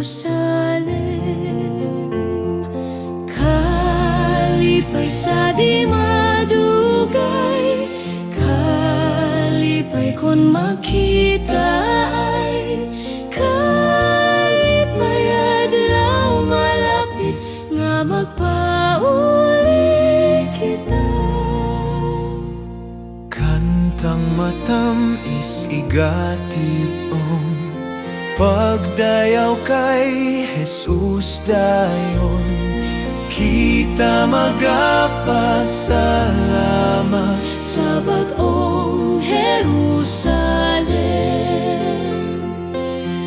Jerusalem. Kalipay sa di madugay, kalipay kon makita ay, kalipay adlaw malapit nga magpauli kita. Kantang matamis igatibong pagdayaw kay Jesus dayon, kita magapasalamat Sa bag-ong Jerusalem.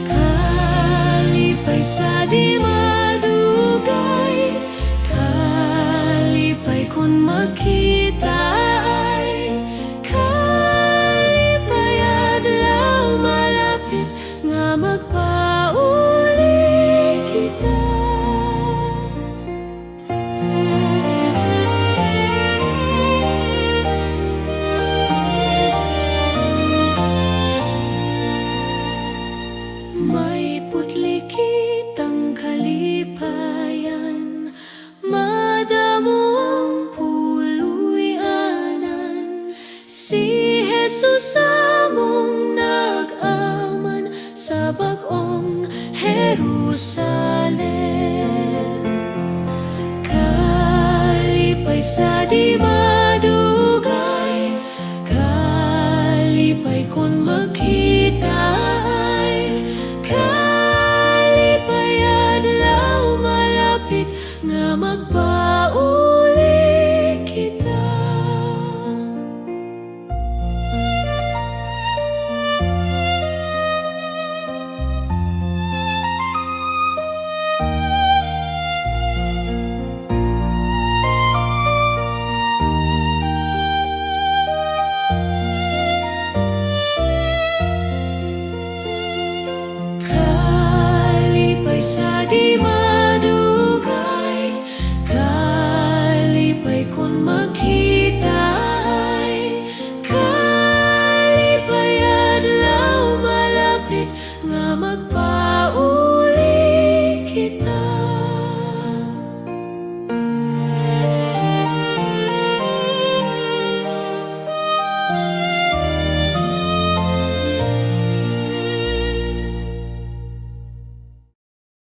Kalipay sa di madugay, kalipay kun makita ay, kalipay adlaw malapit nga magpauli kita. May putli kitang kalipayan, madamo ang puluyanan. Si Jesus among nag-aman sa bag-ong Jerusalem. Kalipay sa di madugay, kalipay kon makita ay, kalipay adlaw malapit nga magpauli.